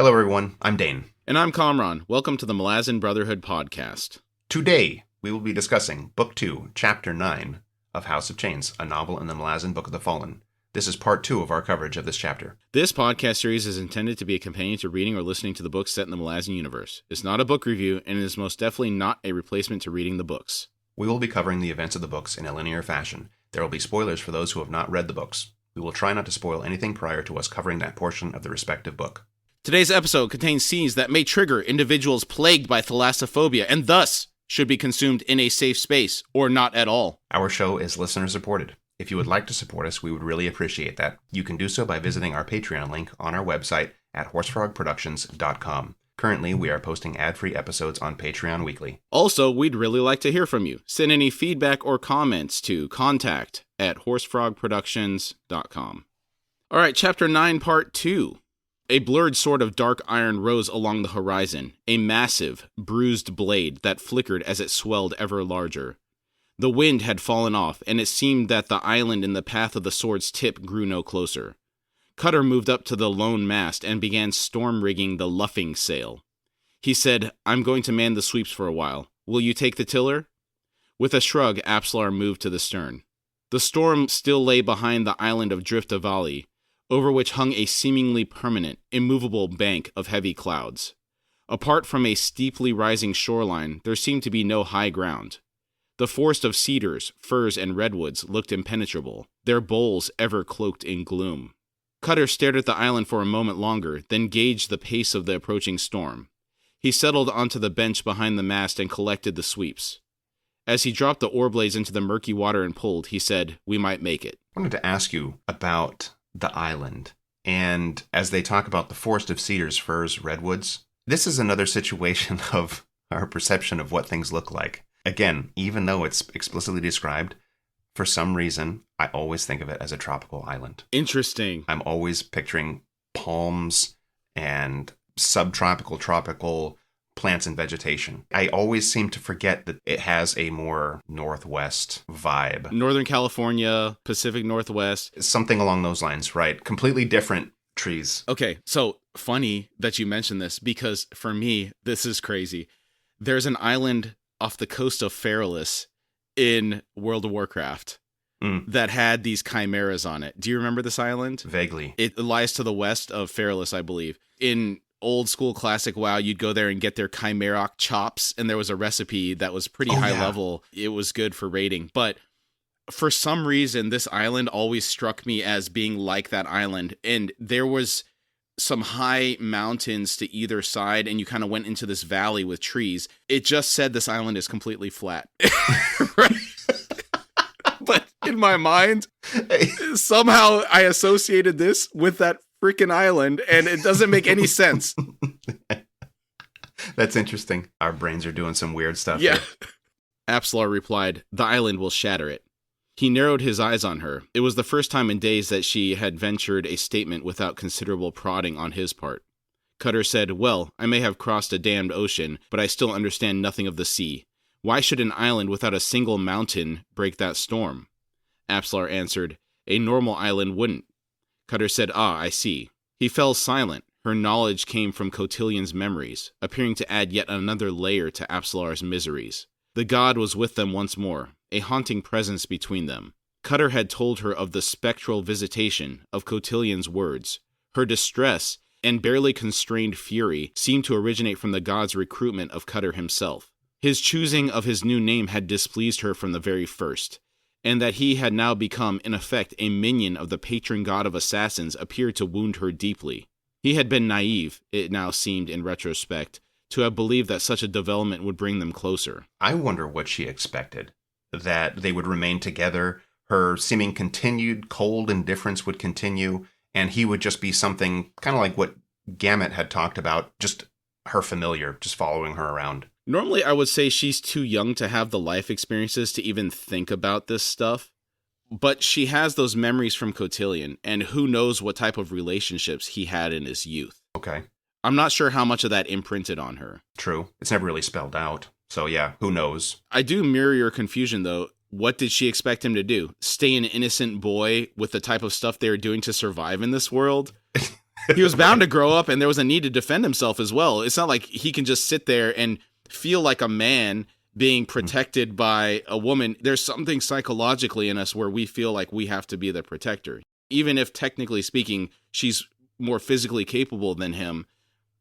Hello everyone, I'm Dane. And I'm Kamraun. Welcome to the Malazan Brotherhood podcast. Today, we will be discussing Book 2, Chapter 9 of House of Chains, a novel in the Malazan Book of the Fallen. This is part 2 of our coverage of this chapter. This podcast series is intended to be a companion to reading or listening to the books set in the Malazan universe. It's not a book review, and it is most definitely not a replacement to reading the books. We will be covering the events of the books in a linear fashion. There will be spoilers for those who have not read the books. We will try not to spoil anything prior to us covering that portion of the respective book. Today's episode contains scenes that may trigger individuals plagued by thalassophobia and thus should be consumed in a safe space or not at all. Our show is listener supported. If you would like to support us, we would really appreciate that. You can do so by visiting our Patreon link on our website at horsefrogproductions.com. Currently, we are posting ad-free episodes on Patreon weekly. Also, we'd really like to hear from you. Send any feedback or comments to contact@horsefrogproductions.com. All right, Chapter 9, Part 2. A blurred sword of dark iron rose along the horizon, a massive, bruised blade that flickered as it swelled ever larger. The wind had fallen off, and it seemed that the island in the path of the sword's tip grew no closer. Cutter moved up to the lone mast and began storm-rigging the luffing sail. He said, "I'm going to man the sweeps for a while. Will you take the tiller?" With a shrug, Apsalar moved to the stern. The storm still lay behind the island of Driftavali, over which hung a seemingly permanent, immovable bank of heavy clouds. Apart from a steeply rising shoreline, there seemed to be no high ground. The forest of cedars, firs, and redwoods looked impenetrable, their boles ever cloaked in gloom. Cutter stared at the island for a moment longer, then gauged the pace of the approaching storm. He settled onto the bench behind the mast and collected the sweeps. As he dropped the oar blades into the murky water and pulled, he said, "We might make it." I wanted to ask you about the island. And as they talk about the forest of cedars, firs, redwoods, this is another situation of our perception of what things look like. Again, even though it's explicitly described, for some reason, I always think of it as a tropical island. Interesting. I'm always picturing palms and subtropical, tropical plants and vegetation. I always seem to forget that it has a more northwest vibe. Northern California, Pacific Northwest. Something along those lines, right? Completely different trees. Okay, so funny that you mentioned this, because for me, this is crazy. There's an island off the coast of Feralis in World of Warcraft that had these chimeras on it. Do you remember this island? Vaguely. It lies to the west of Feralis, I believe. In old school classic WoW, you'd go there and get their chimera chops, and there was a recipe that was pretty high level. It was good for raiding. But for some reason, this island always struck me as being like that island. And there was some high mountains to either side, and you kind of went into this valley with trees. It just said this island is completely flat. Right? But in my mind, somehow I associated this with that freaking island, and it doesn't make any sense. That's interesting. Our brains are doing some weird stuff. Yeah. Apsalar replied, "The island will shatter it." He narrowed his eyes on her. It was the first time in days that she had ventured a statement without considerable prodding on his part. Cutter said, "Well, I may have crossed a damned ocean, but I still understand nothing of the sea. Why should an island without a single mountain break that storm?" Apsalar answered, "A normal island wouldn't." Cutter said, "Ah, I see." He fell silent. Her knowledge came from Cotillian's memories, appearing to add yet another layer to Apsalar's miseries. The god was with them once more, a haunting presence between them. Cutter had told her of the spectral visitation of Cotillian's words. Her distress and barely constrained fury seemed to originate from the god's recruitment of Cutter himself. His choosing of his new name had displeased her from the very first, and that he had now become, in effect, a minion of the patron god of assassins appeared to wound her deeply. He had been naive, it now seemed in retrospect, to have believed that such a development would bring them closer. I wonder what she expected. That they would remain together, her seeming continued cold indifference would continue, and he would just be something kind of like what Gamut had talked about, just her familiar, just following her around. Normally, I would say she's too young to have the life experiences to even think about this stuff. But she has those memories from Cotillion, and who knows what type of relationships he had in his youth. Okay. I'm not sure how much of that imprinted on her. True. It's never really spelled out. So yeah, who knows? I do mirror your confusion, though. What did she expect him to do? Stay an innocent boy with the type of stuff they were doing to survive in this world? He was bound to grow up, and there was a need to defend himself as well. It's not like he can just sit there and feel like a man being protected by a woman. There's something psychologically in us where we feel like we have to be the protector. Even if, technically speaking, she's more physically capable than him,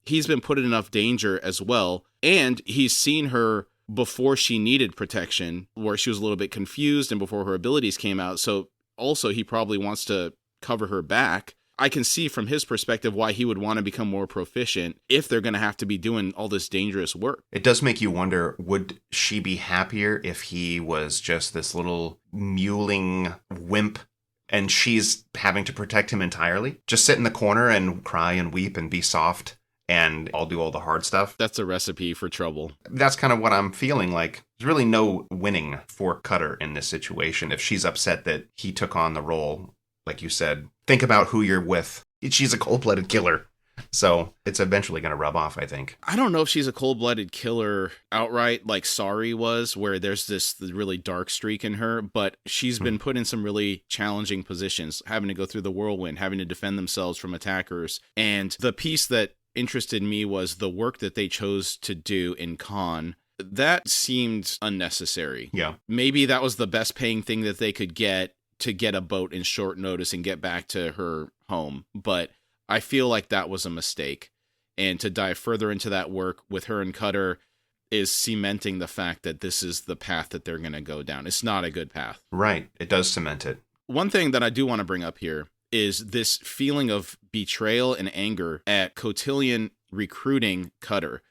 he's been put in enough danger as well. And he's seen her before she needed protection, where she was a little bit confused and before her abilities came out. So also, he probably wants to cover her back. I can see from his perspective why he would want to become more proficient if they're going to have to be doing all this dangerous work. It does make you wonder, would she be happier if he was just this little mewling wimp and she's having to protect him entirely? Just sit in the corner and cry and weep and be soft, and I'll do all the hard stuff. That's a recipe for trouble. That's kind of what I'm feeling like. There's really no winning for Cutter in this situation if she's upset that he took on the role. Like you said, think about who you're with. She's a cold-blooded killer. So it's eventually going to rub off, I think. I don't know if she's a cold-blooded killer outright, like Sari was, where there's this really dark streak in her, but she's been put in some really challenging positions, having to go through the whirlwind, having to defend themselves from attackers. And the piece that interested me was the work that they chose to do in Khan. That seemed unnecessary. Yeah. Maybe that was the best paying thing that they could get to get a boat in short notice and get back to her home. But I feel like that was a mistake. And to dive further into that work with her and Cutter is cementing the fact that this is the path that they're going to go down. It's not a good path. Right. It does cement it. One thing that I do want to bring up here is this feeling of betrayal and anger at Cotillion recruiting Cutter.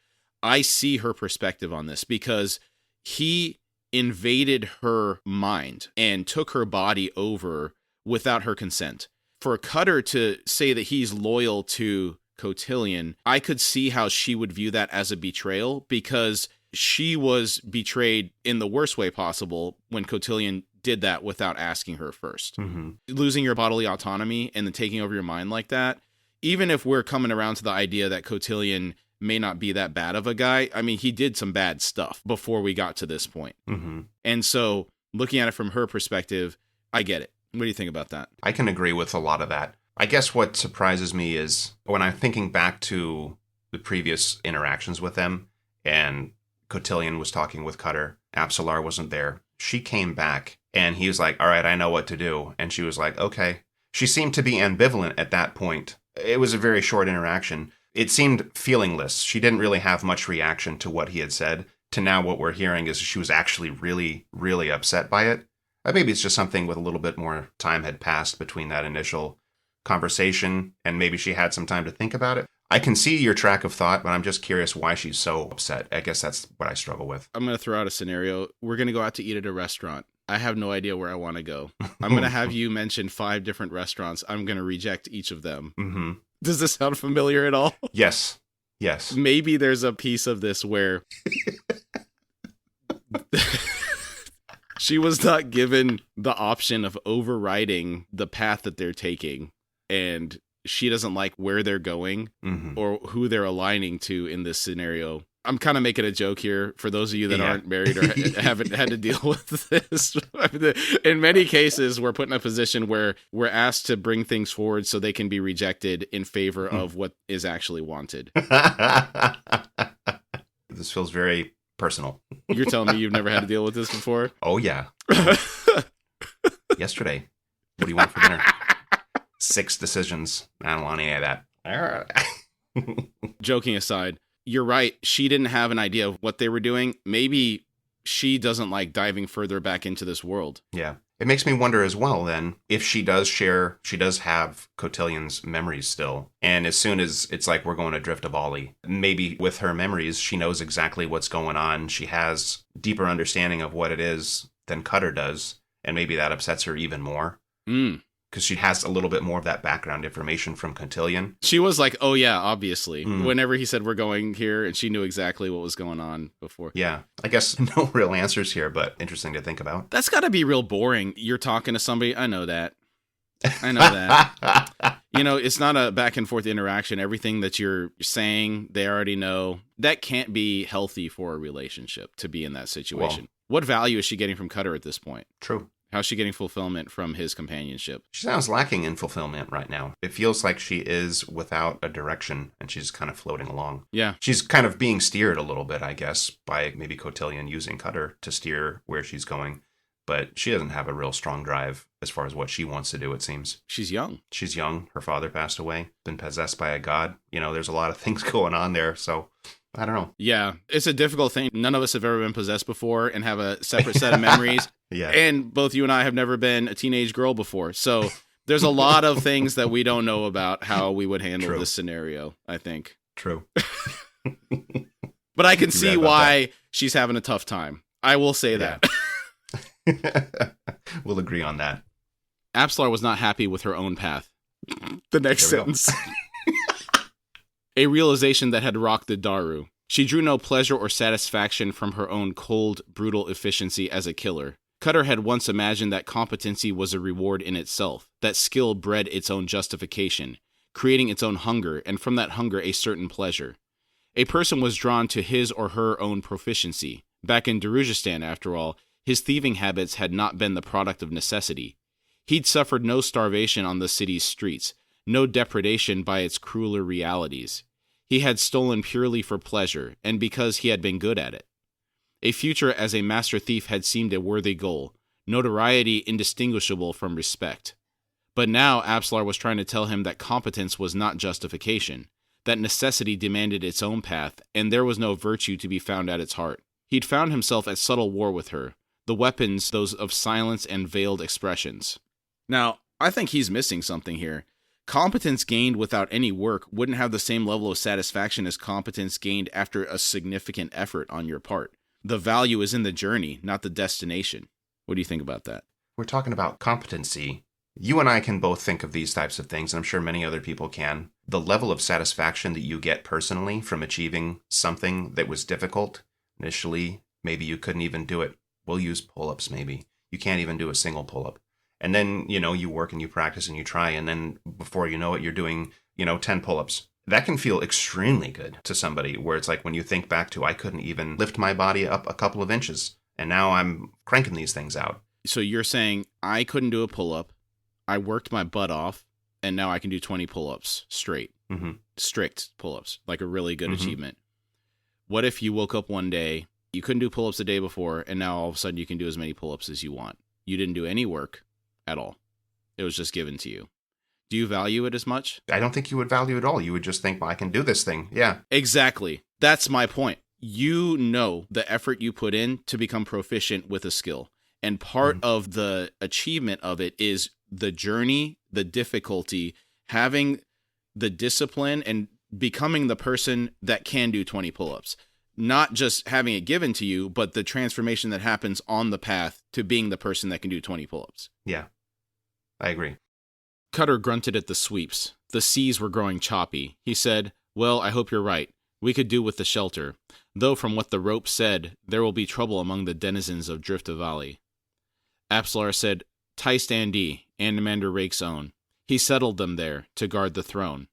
I see her perspective on this because he invaded her mind and took her body over without her consent. For Cutter to say that he's loyal to Cotillion, I could see how she would view that as a betrayal, because she was betrayed in the worst way possible when Cotillion did that without asking her first. Mm-hmm. Losing your bodily autonomy and then taking over your mind like that, even if we're coming around to the idea that Cotillion may not be that bad of a guy, I mean, he did some bad stuff before we got to this point. Mm-hmm. And so looking at it from her perspective, I get it. What do you think about that? I can agree with a lot of that. I guess what surprises me is when I'm thinking back to the previous interactions with them, and Cotillion was talking with Cutter, Apsalar wasn't there. She came back and he was like, all right, I know what to do. And she was like, okay. She seemed to be ambivalent at that point. It was a very short interaction. It seemed feelingless. She didn't really have much reaction to what he had said. To now what we're hearing is she was actually really, really upset by it. Maybe it's just something with a little bit more time had passed between that initial conversation, and maybe she had some time to think about it. I can see your track of thought, but I'm just curious why she's so upset. I guess that's what I struggle with. I'm going to throw out a scenario. We're going to go out to eat at a restaurant. I have no idea where I want to go. I'm going to have you mention 5 different restaurants. I'm going to reject each of them. Mm-hmm. Does this sound familiar at all? Yes. Yes. Maybe there's a piece of this where she was not given the option of overriding the path that they're taking, and she doesn't like where they're going or who they're aligning to in this scenario. I'm kind of making a joke here for those of you that aren't married or haven't had to deal with this. In many cases, we're put in a position where we're asked to bring things forward so they can be rejected in favor of what is actually wanted. This feels very personal. You're telling me you've never had to deal with this before? Oh, yeah. Yesterday. What do you want for dinner? 6 decisions. I don't want any of that. Joking aside, you're right. She didn't have an idea of what they were doing. Maybe she doesn't like diving further back into this world. Yeah. It makes me wonder as well, then, if she does have Cotillion's memories still. And as soon as it's like we're going adrift of Ollie, maybe with her memories, she knows exactly what's going on. She has deeper understanding of what it is than Cutter does. And maybe that upsets her even more. Because she has a little bit more of that background information from Cotillion. She was like, oh yeah, obviously. Whenever he said we're going here, and she knew exactly what was going on before. Yeah. I guess no real answers here, but interesting to think about. That's got to be real boring. You're talking to somebody. I know that. It's not a back and forth interaction. Everything that you're saying, they already know. That can't be healthy for a relationship to be in that situation. Well, what value is she getting from Cutter at this point? True. How's she getting fulfillment from his companionship? She sounds lacking in fulfillment right now. It feels like she is without a direction, and she's kind of floating along. Yeah. She's kind of being steered a little bit, I guess, by maybe Cotillion using Cutter to steer where she's going. But she doesn't have a real strong drive as far as what she wants to do, it seems. She's young. She's young. Her father passed away, been possessed by a god. There's a lot of things going on there, so I don't know. Yeah, it's a difficult thing. None of us have ever been possessed before and have a separate set of memories. Yeah. And both you and I have never been a teenage girl before. So there's a lot of things that we don't know about how we would handle this scenario, I think. True. But I can see why she's having a tough time. I will say that. We'll agree on that. Apsalar was not happy with her own path. The next sentence. A realization that had rocked the Daru. She drew no pleasure or satisfaction from her own cold, brutal efficiency as a killer. Cutter had once imagined that competency was a reward in itself, that skill bred its own justification, creating its own hunger, and from that hunger a certain pleasure. A person was drawn to his or her own proficiency. Back in Darujistan, after all, his thieving habits had not been the product of necessity. He'd suffered no starvation on the city's streets, no depredation by its crueler realities. He had stolen purely for pleasure, and because he had been good at it. A future as a master thief had seemed a worthy goal, notoriety indistinguishable from respect. But now Apsalar was trying to tell him that competence was not justification, that necessity demanded its own path, and there was no virtue to be found at its heart. He'd found himself at subtle war with her, the weapons those of silence and veiled expressions. Now, I think he's missing something here. Competence gained without any work wouldn't have the same level of satisfaction as competence gained after a significant effort on your part. The value is in the journey, not the destination. What do you think about that? We're talking about competency. You and I can both think of these types of things, and I'm sure many other people can. The level of satisfaction that you get personally from achieving something that was difficult initially, maybe you couldn't even do it. We'll use pull-ups maybe. You can't even do a single pull-up. And then, you work and you practice and you try, and then before you know it, you're doing, 10 pull-ups. That can feel extremely good to somebody, where it's like when you think back to, I couldn't even lift my body up a couple of inches, and now I'm cranking these things out. So you're saying I couldn't do a pull-up, I worked my butt off, and now I can do 20 pull-ups straight. Mm-hmm. Strict pull-ups, like a really good achievement. What if you woke up one day, you couldn't do pull-ups the day before, and now all of a sudden you can do as many pull-ups as you want? You didn't do any work at all. It was just given to you. Do you value it as much? I don't think you would value it at all. You would just think, well, I can do this thing. Yeah. Exactly. That's my point. You know the effort you put in to become proficient with a skill. And part of the achievement of it is the journey, the difficulty, having the discipline, and becoming the person that can do 20 pull-ups. Not just having it given to you, but the transformation that happens on the path to being the person that can do 20 pull-ups. Yeah, I agree. Cutter grunted at the sweeps. The seas were growing choppy. He said, "Well, I hope you're right. We could do with the shelter. Though from what the rope said, there will be trouble among the denizens of Drifta Valley." Apsalar said, "Tystandi, Andamander Rake's own. He settled them there to guard the throne."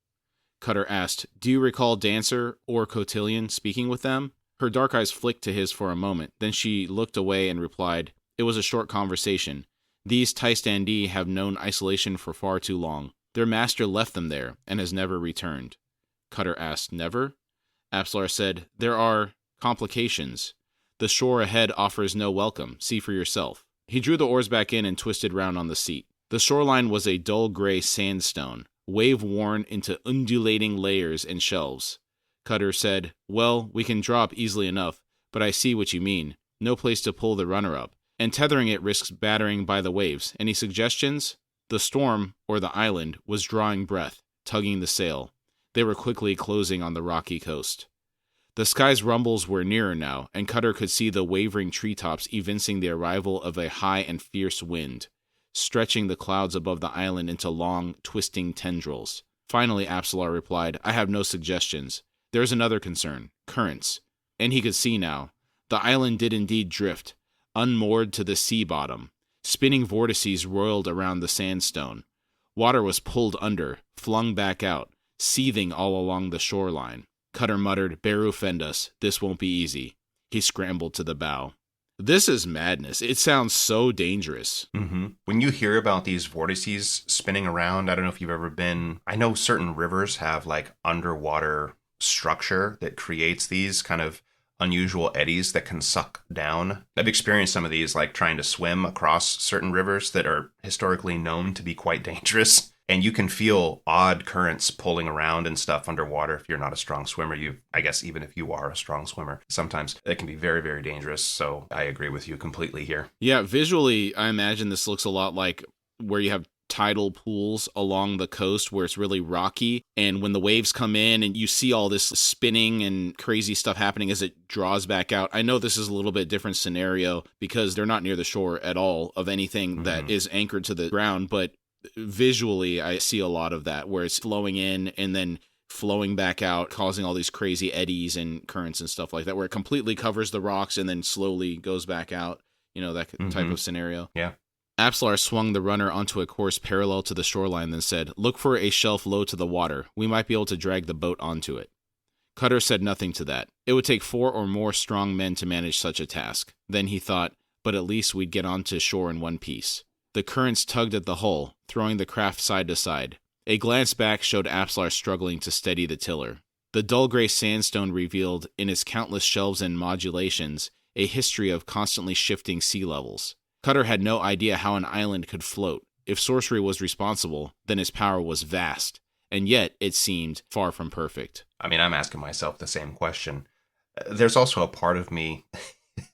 Cutter asked, "Do you recall Dancer or Cotillion speaking with them?" Her dark eyes flicked to his for a moment. Then she looked away and replied, "It was a short conversation. These Tystandi have known isolation for far too long. Their master left them there and has never returned." Cutter asked, "Never?" Apsalar said, "There are complications. The shore ahead offers no welcome. See for yourself." He drew the oars back in and twisted round on the seat. The shoreline was a dull gray sandstone, wave-worn into undulating layers and shelves. Cutter said, "Well, we can drop easily enough, but I see what you mean. No place to pull the runner up, and tethering it risks battering by the waves. Any suggestions?" The storm, or the island, was drawing breath, tugging the sail. They were quickly closing on the rocky coast. The sky's rumbles were nearer now, and Cutter could see the wavering treetops evincing the arrival of a high and fierce wind, stretching the clouds above the island into long, twisting tendrils. Finally, Apsalar replied, "I have no suggestions. There is another concern, currents." And he could see now. The island did indeed drift, unmoored to the sea bottom. Spinning vortices roiled around the sandstone. Water was pulled under, flung back out, seething all along the shoreline. Cutter muttered, "Beru fend us. This won't be easy." He scrambled to the bow. This is madness. It sounds so dangerous. Mm-hmm. When you hear about these vortices spinning around, I don't know if you've ever been, I know certain rivers have like underwater structure that creates these kind of unusual eddies that can suck down. I've experienced some of these, like trying to swim across certain rivers that are historically known to be quite dangerous. And you can feel odd currents pulling around and stuff underwater if you're not a strong swimmer. I guess even if you are a strong swimmer, sometimes it can be very, very dangerous. So I agree with you completely here. Yeah, visually, I imagine this looks a lot like where you have tidal pools along the coast where it's really rocky. And when the waves come in and you see all this spinning and crazy stuff happening as it draws back out. I know this is a little bit different scenario because they're not near the shore at all of anything that is anchored to the ground, but visually, I see a lot of that where it's flowing in and then flowing back out, causing all these crazy eddies and currents and stuff like that, where it completely covers the rocks and then slowly goes back out, that type of scenario. Yeah. Apsalar swung the runner onto a course parallel to the shoreline, then said, "Look for a shelf low to the water. We might be able to drag the boat onto it." Cutter said nothing to that. It would take 4 or more strong men to manage such a task. Then he thought, but at least we'd get onto shore in one piece. The currents tugged at the hull, throwing the craft side to side. A glance back showed Apsalar struggling to steady the tiller. The dull gray sandstone revealed, in its countless shelves and modulations, a history of constantly shifting sea levels. Cutter had no idea how an island could float. If sorcery was responsible, then its power was vast, and yet it seemed far from perfect. I mean, I'm asking myself the same question. There's also a part of me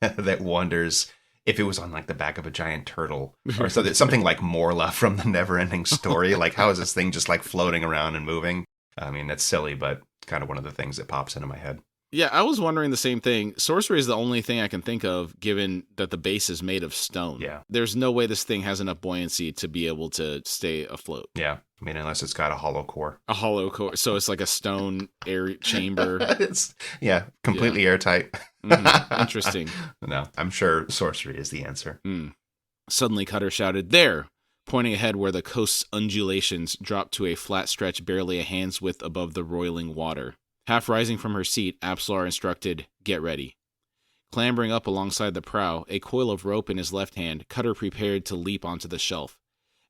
that wonders if it was on like the back of a giant turtle or something like Morla from the Neverending Story. Like, how is this thing just like floating around and moving? I mean, that's silly, but kind of one of the things that pops into my head. Yeah, I was wondering the same thing. Sorcery is the only thing I can think of, given that the base is made of stone. Yeah. There's no way this thing has enough buoyancy to be able to stay afloat. Yeah. I mean, unless it's got a hollow core. A hollow core. So it's like a stone air chamber. Completely airtight. Interesting. No, I'm sure sorcery is the answer. Suddenly, Cutter shouted, "There!" pointing ahead where the coast's undulations dropped to a flat stretch barely a hand's width above the roiling water. Half rising from her seat, Apsalar instructed, "Get ready." Clambering up alongside the prow, a coil of rope in his left hand, Cutter prepared to leap onto the shelf.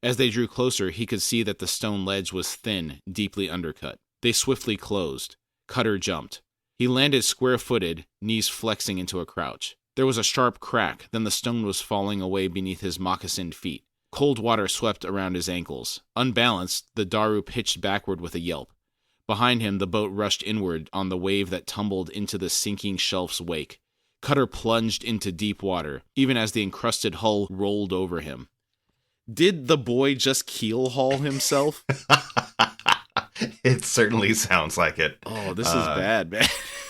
As they drew closer, he could see that the stone ledge was thin, deeply undercut. They swiftly closed. Cutter jumped. He landed square-footed, knees flexing into a crouch. There was a sharp crack, then the stone was falling away beneath his moccasined feet. Cold water swept around his ankles. Unbalanced, the Daru pitched backward with a yelp. Behind him, the boat rushed inward on the wave that tumbled into the sinking shelf's wake. Cutter plunged into deep water, even as the encrusted hull rolled over him. Did the boy just keel haul himself? It certainly sounds like it. Oh, this is bad, man.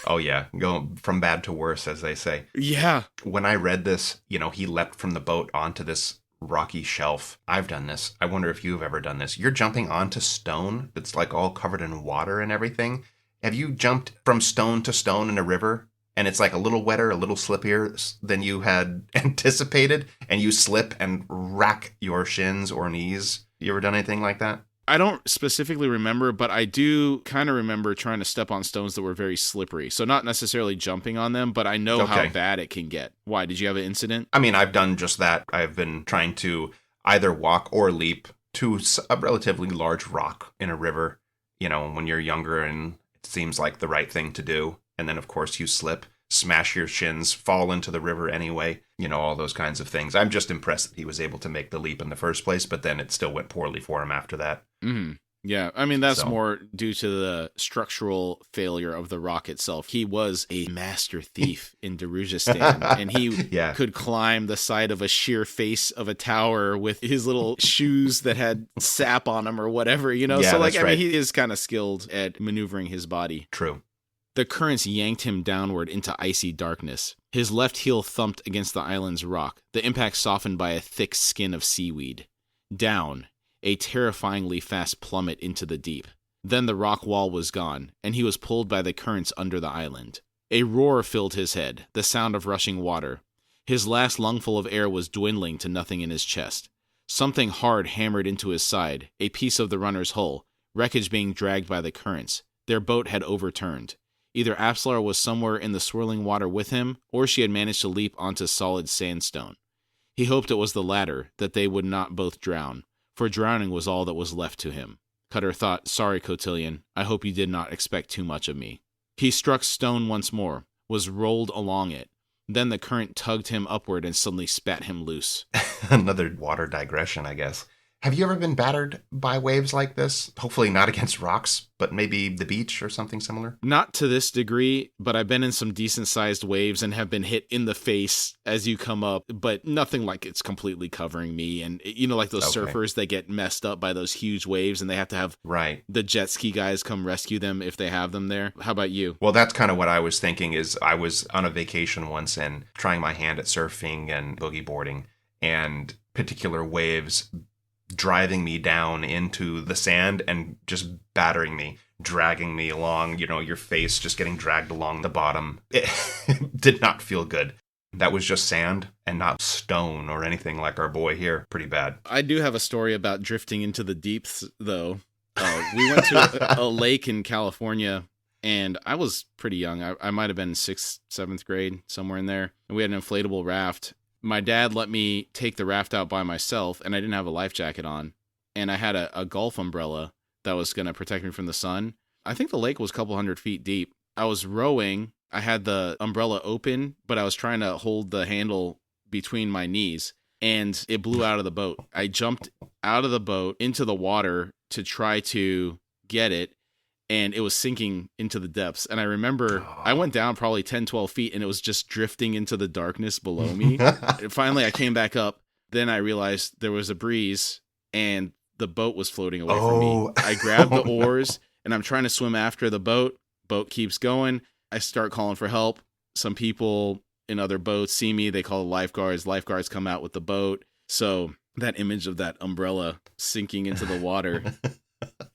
Oh, yeah. Going from bad to worse, as they say. Yeah. When I read this, he leapt from the boat onto this rocky shelf. I've done this. I wonder if you've ever done this. You're jumping onto stone that's like all covered in water and everything. Have you jumped from stone to stone in a river and it's like a little wetter, a little slippier than you had anticipated, and you slip and rack your shins or knees? You ever done anything like that? I don't specifically remember, but I do kind of remember trying to step on stones that were very slippery. So not necessarily jumping on them, but I know how bad it can get. Why? Did you have an incident? I mean, I've done just that. I've been trying to either walk or leap to a relatively large rock in a river, when you're younger and it seems like the right thing to do. And then, of course, you slip, smash your shins, fall into the river anyway, all those kinds of things. I'm just impressed that he was able to make the leap in the first place, but then it still went poorly for him after that. Mm-hmm. Yeah, I mean, that's more due to the structural failure of the rock itself. He was a master thief in Darujistan, and he could climb the side of a sheer face of a tower with his little shoes that had sap on them or whatever, Yeah, so, that's right. mean, he is kind of skilled at maneuvering his body. True. The currents yanked him downward into icy darkness. His left heel thumped against the island's rock, the impact softened by a thick skin of seaweed. Down, a terrifyingly fast plummet into the deep. Then the rock wall was gone, and he was pulled by the currents under the island. A roar filled his head, the sound of rushing water. His last lungful of air was dwindling to nothing in his chest. Something hard hammered into his side, a piece of the runner's hull, wreckage being dragged by the currents. Their boat had overturned. Either Absalar was somewhere in the swirling water with him, or she had managed to leap onto solid sandstone. He hoped it was the latter, that they would not both drown, for drowning was all that was left to him. Cutter thought, "Sorry, Cotillion, I hope you did not expect too much of me." He struck stone once more, was rolled along it. Then the current tugged him upward and suddenly spat him loose. Another water digression, I guess. Have you ever been battered by waves like this? Hopefully not against rocks, but maybe the beach or something similar? Not to this degree, but I've been in some decent-sized waves and have been hit in the face as you come up, but nothing like it's completely covering me. And, like those surfers that get messed up by those huge waves and they have to have the jet ski guys come rescue them if they have them there. How about you? Well, that's kind of what I was thinking. Is I was on a vacation once and trying my hand at surfing and boogie boarding, and particular waves driving me down into the sand and just battering me, dragging me along, your face just getting dragged along the bottom. It did not feel good. That was just sand and not stone or anything like our boy here. Pretty bad. I do have a story about drifting into the deeps, though. We went to a lake in California, and I was pretty young. I might have been in 6th, 7th grade, somewhere in there. And we had an inflatable raft. My dad let me take the raft out by myself, and I didn't have a life jacket on. And I had a golf umbrella that was going to protect me from the sun. I think the lake was a couple 100 feet deep. I was rowing. I had the umbrella open, but I was trying to hold the handle between my knees, and it blew out of the boat. I jumped out of the boat into the water to try to get it, and it was sinking into the depths. And I remember I went down probably 10, 12 feet, and it was just drifting into the darkness below me. Finally, I came back up. Then I realized there was a breeze, and the boat was floating away from me. I grabbed the oars, and I'm trying to swim after the boat. Boat keeps going. I start calling for help. Some people in other boats see me. They call the lifeguards. Lifeguards come out with the boat. So that image of that umbrella sinking into the water,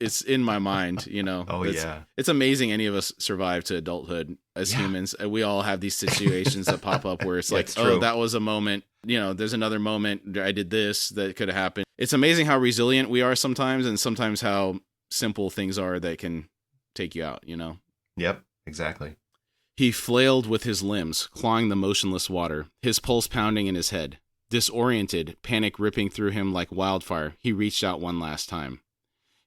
it's in my mind, It's amazing any of us survive to adulthood as humans. We all have these situations that pop up where it's like, that was a moment. There's another moment. I did this that could have happened. It's amazing how resilient we are sometimes, and sometimes how simple things are that can take you out, Yep, exactly. He flailed with his limbs, clawing the motionless water, his pulse pounding in his head. Disoriented, panic ripping through him like wildfire, he reached out one last time.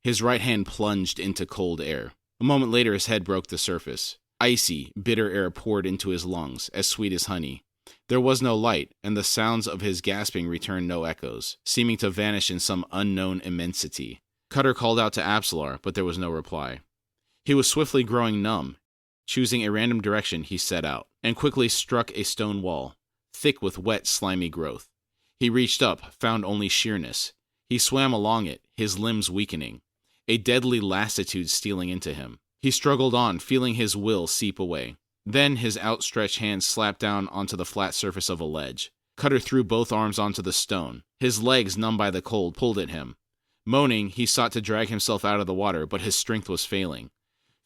His right hand plunged into cold air. A moment later, his head broke the surface. Icy, bitter air poured into his lungs, as sweet as honey. There was no light, and the sounds of his gasping returned no echoes, seeming to vanish in some unknown immensity. Cutter called out to Absalar, but there was no reply. He was swiftly growing numb. Choosing a random direction, he set out, and quickly struck a stone wall, thick with wet, slimy growth. He reached up, found only sheerness. He swam along it, his limbs weakening, a deadly lassitude stealing into him. He struggled on, feeling his will seep away. Then his outstretched hand slapped down onto the flat surface of a ledge. Cutter threw both arms onto the stone. His legs, numb by the cold, pulled at him. Moaning, he sought to drag himself out of the water, but his strength was failing.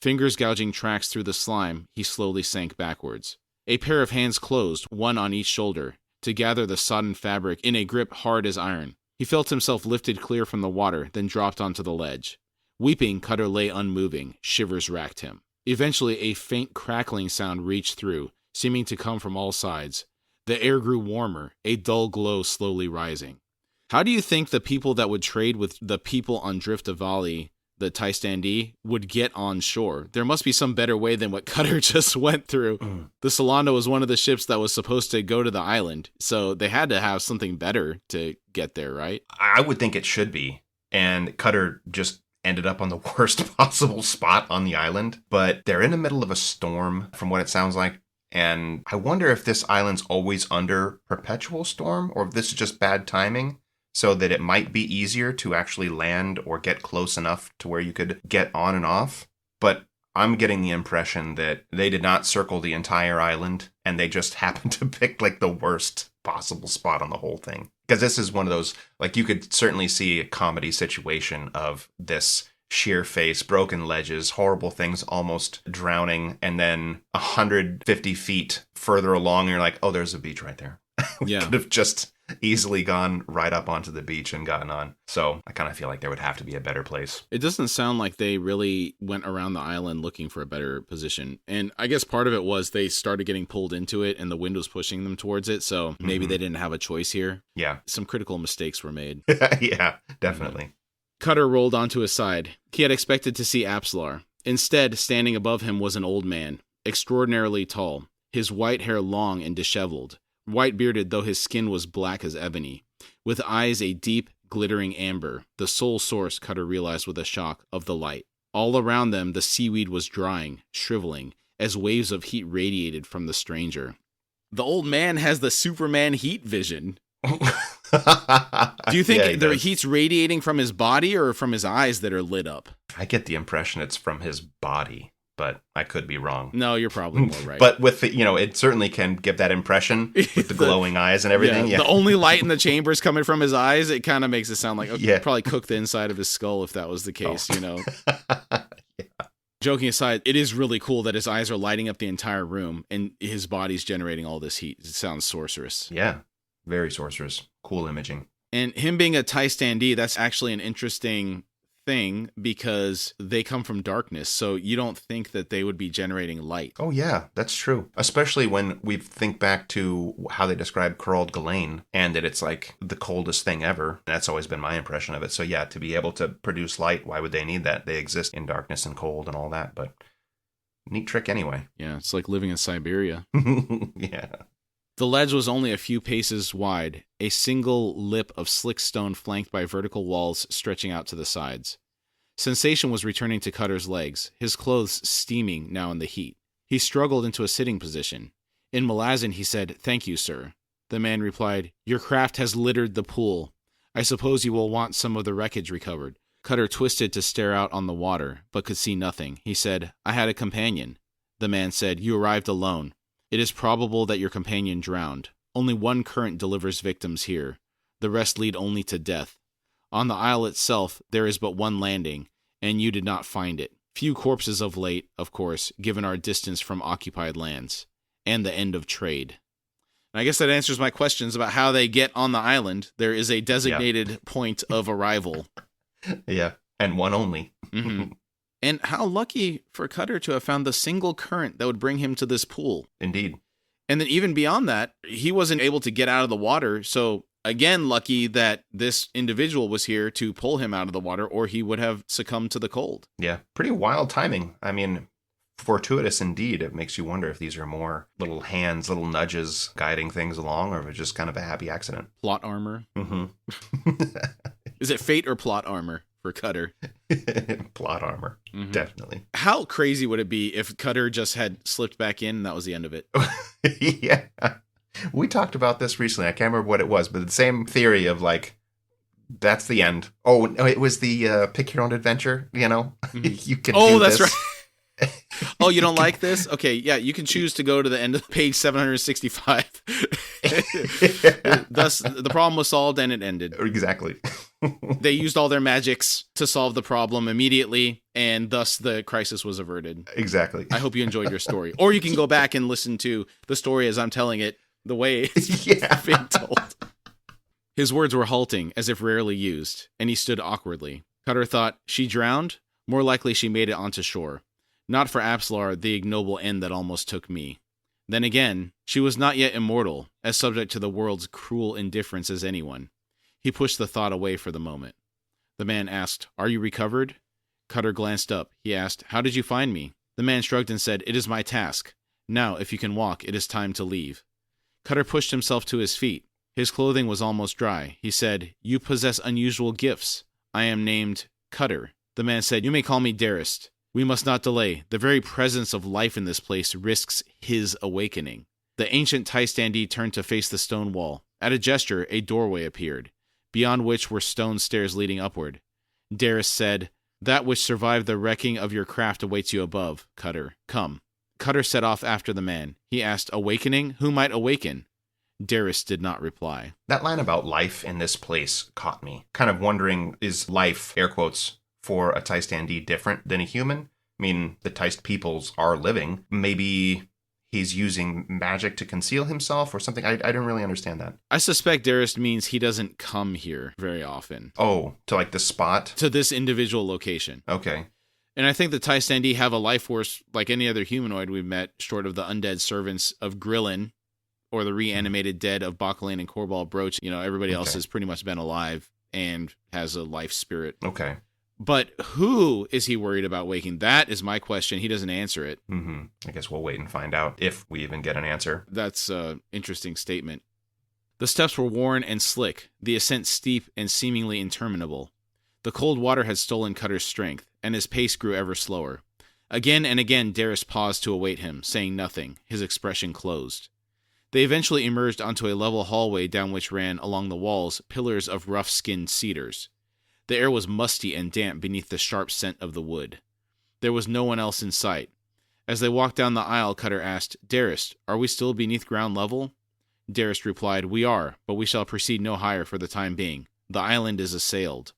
Fingers gouging tracks through the slime, he slowly sank backwards. A pair of hands closed, one on each shoulder, to gather the sodden fabric in a grip hard as iron. He felt himself lifted clear from the water, then dropped onto the ledge. Weeping, Cutter lay unmoving. Shivers racked him. Eventually, a faint crackling sound reached through, seeming to come from all sides. The air grew warmer, a dull glow slowly rising. How do you think the people that would trade with the people on Driftavali, the Taistandi, would get on shore? There must be some better way than what Cutter just went through. The Solanda was one of the ships that was supposed to go to the island, so they had to have something better to get there, right? I would think it should be. And Cutter just ended up on the worst possible spot on the island. But they're in the middle of a storm, from what it sounds like. And I wonder if this island's always under perpetual storm, or if this is just bad timing, so that it might be easier to actually land or get close enough to where you could get on and off. But I'm getting the impression that they did not circle the entire island, and they just happened to pick like the worst possible spot on the whole thing. Because this is one of those, like, you could certainly see a comedy situation of this sheer face, broken ledges, horrible things, almost drowning, and then 150 feet further along, you're like, oh, there's a beach right there. We Yeah. could have just easily gone right up onto the beach and gotten on. So I kind of feel like there would have to be a better place. It doesn't sound like they really went around the island looking for a better position. And I guess part of it was they started getting pulled into it and the wind was pushing them towards it. So maybe they didn't have a choice here. Yeah. Some critical mistakes were made. Yeah, definitely. Cutter rolled onto his side. He had expected to see Apsalar. Instead, standing above him was an old man, extraordinarily tall, his white hair long and disheveled, white-bearded though his skin was black as ebony, with eyes a deep, glittering amber, the sole source, Cutter realized with a shock, of the light. All around them, the seaweed was drying, shriveling, as waves of heat radiated from the stranger. The old man has the Superman heat vision. Do you think the heat's radiating from his body or from his eyes that are lit up? I get the impression it's from his body, but I could be wrong. No, you're probably more right. But with the, it certainly can give that impression with the glowing eyes and everything. Yeah. The only light in the chamber is coming from his eyes. It kind of makes it sound like probably cook the inside of his skull if that was the case, Yeah. Joking aside, it is really cool that his eyes are lighting up the entire room and his body's generating all this heat. It sounds sorcerous. Yeah, very sorcerous. Cool imaging. And him being a Thai standee, that's actually an interesting thing because they come from darkness. So you don't think that they would be generating light. Oh, yeah, that's true. Especially when we think back to how they describe Corald Galen and that it's like the coldest thing ever. That's always been my impression of it. So yeah, to be able to produce light, why would they need that? They exist in darkness and cold and all that. But neat trick anyway. Yeah, it's like living in Siberia. Yeah. The ledge was only a few paces wide, a single lip of slick stone flanked by vertical walls stretching out to the sides. Sensation was returning to Cutter's legs, his clothes steaming now in the heat. He struggled into a sitting position. In Malazan, he said, "Thank you, sir." The man replied, "Your craft has littered the pool. I suppose you will want some of the wreckage recovered." Cutter twisted to stare out on the water, but could see nothing. He said, "I had a companion." The man said, "You arrived alone. It is probable that your companion drowned. Only one current delivers victims here. The rest lead only to death. On the isle itself, there is but one landing, and you did not find it. Few corpses of late, of course, given our distance from occupied lands, and the end of trade." And I guess that answers my questions about how they get on the island. There is a designated point of arrival. Yeah, and one only. Mm-hmm. And how lucky for Cutter to have found the single current that would bring him to this pool. Indeed. And then even beyond that, he wasn't able to get out of the water. So again, lucky that this individual was here to pull him out of the water, or he would have succumbed to the cold. Yeah, pretty wild timing. I mean, fortuitous indeed. It makes you wonder if these are more little hands, little nudges guiding things along, or if it's just kind of a happy accident. Plot armor. Mm-hmm. Is it fate or plot armor for Cutter? Plot armor, definitely. How crazy would it be if Cutter just had slipped back in and that was the end of it? Yeah. We talked about this recently. I can't remember what it was, but the same theory of like, that's the end. Oh, no, it was the pick your own adventure, You can do that's this. right. Oh, you don't like this? Okay, yeah, you can choose to go to the end of page 765. Thus, the problem was solved and it ended. Exactly. They used all their magics to solve the problem immediately, and thus the crisis was averted. Exactly. I hope you enjoyed your story. Or you can go back and listen to the story as I'm telling it, the way it's being told. His words were halting, as if rarely used, and he stood awkwardly. Cutter thought, she drowned? More likely she made it onto shore. Not for Apsalar, the ignoble end that almost took me. Then again, she was not yet immortal, as subject to the world's cruel indifference as anyone. He pushed the thought away for the moment. The man asked, "Are you recovered?" Cutter glanced up. He asked, "How did you find me?" The man shrugged and said, "It is my task. Now, if you can walk, it is time to leave." Cutter pushed himself to his feet. His clothing was almost dry. He said, "You possess unusual gifts. I am named Cutter." The man said, "You may call me Darist. We must not delay. The very presence of life in this place risks his awakening." The ancient Thai standee turned to face the stone wall. At a gesture, a doorway appeared, beyond which were stone stairs leading upward. Darist said, "That which survived the wrecking of your craft awaits you above, Cutter. Come." Cutter set off after the man. He asked, "Awakening? Who might awaken?" Darist did not reply. That line about life in this place caught me. Kind of wondering, is life, air quotes, for a Thai standee different than a human? I mean, the Thai peoples are living. Maybe he's using magic to conceal himself or something. I didn't really understand that. I suspect Darist means he doesn't come here very often. Oh, to like the spot? To this individual location. Okay. And I think the Tai-Standi have a life force like any other humanoid we've met, short of the undead servants of Grillin or the reanimated dead of Bacalane and Corball Broach. You know, everybody else has pretty much been alive and has a life spirit. Okay. But who is he worried about waking? That is my question. He doesn't answer it. Mm-hmm. I guess we'll wait and find out if we even get an answer. That's an interesting statement. The steps were worn and slick, the ascent steep and seemingly interminable. The cold water had stolen Cutter's strength, and his pace grew ever slower. Again and again Darris paused to await him, saying nothing, his expression closed. They eventually emerged onto a level hallway down which ran, along the walls, pillars of rough-skinned cedars. The air was musty and damp beneath the sharp scent of the wood. There was no one else in sight. As they walked down the aisle, Cutter asked, Darris, are we still beneath ground level? Darris replied, we are, but we shall proceed no higher for the time being. The island is assailed.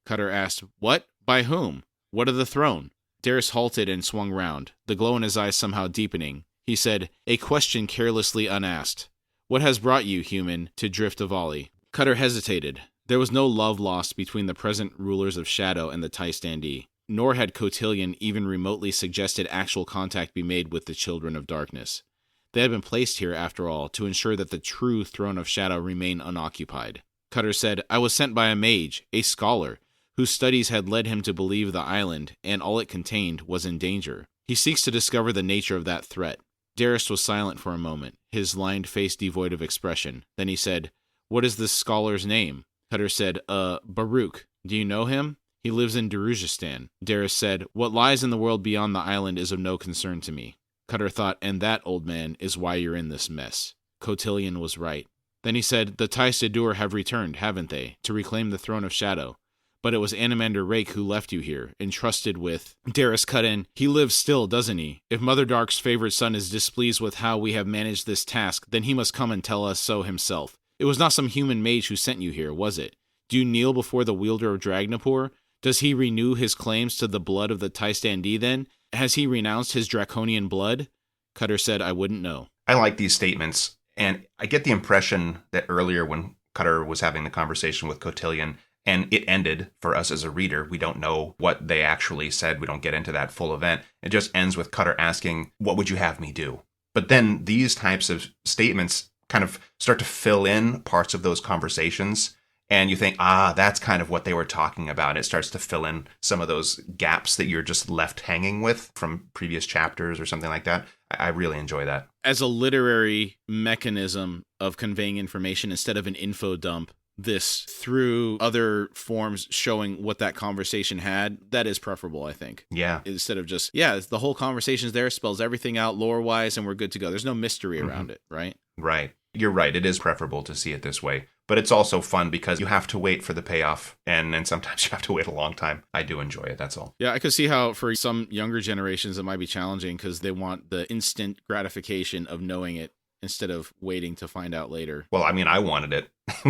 Cutter asked, what? By whom? What of the throne? Darris halted and swung round, the glow in his eyes somehow deepening. He said, a question carelessly unasked. What has brought you, human, to Drift of Ollie? Cutter hesitated. There was no love lost between the present rulers of Shadow and the Tai-Standi, nor had Cotillion even remotely suggested actual contact be made with the Children of Darkness. They had been placed here, after all, to ensure that the true Throne of Shadow remain unoccupied. Cutter said, I was sent by a mage, a scholar, whose studies had led him to believe the island, and all it contained, was in danger. He seeks to discover the nature of that threat. Darris was silent for a moment, his lined face devoid of expression. Then he said, what is this scholar's name? Cutter said, Baruch. Do you know him? He lives in Darujistan. Darris said, what lies in the world beyond the island is of no concern to me. Cutter thought, and that, old man, is why you're in this mess. Cotillion was right. Then he said, the Tai-Sedur have returned, haven't they, to reclaim the Throne of Shadow? But it was Animander Rake who left you here, entrusted with... Darris cut in, he lives still, doesn't he? If Mother Dark's favorite son is displeased with how we have managed this task, then he must come and tell us so himself. It was not some human mage who sent you here, was it? Do you kneel before the wielder of Dragnapur? Does he renew his claims to the blood of the Tai-Standi then? Has he renounced his draconian blood? Cutter said, I wouldn't know. I like these statements, and I get the impression that earlier when Cutter was having the conversation with Cotillion, and it ended for us as a reader, we don't know what they actually said. We don't get into that full event. It just ends with Cutter asking, what would you have me do? But then these types of statements kind of start to fill in parts of those conversations. And you think, that's kind of what they were talking about. It starts to fill in some of those gaps that you're just left hanging with from previous chapters or something like that. I really enjoy that. As a literary mechanism of conveying information instead of an info dump, this through other forms showing what that conversation had, that is preferable, I think. Yeah. Instead of just, the whole conversation's there, spells everything out lore-wise, and we're good to go. There's no mystery around it, right? Right. You're right. It is preferable to see it this way. But it's also fun because you have to wait for the payoff, and sometimes you have to wait a long time. I do enjoy it, that's all. Yeah, I could see how for some younger generations it might be challenging because they want the instant gratification of knowing it instead of waiting to find out later. Well, I mean, I wanted it.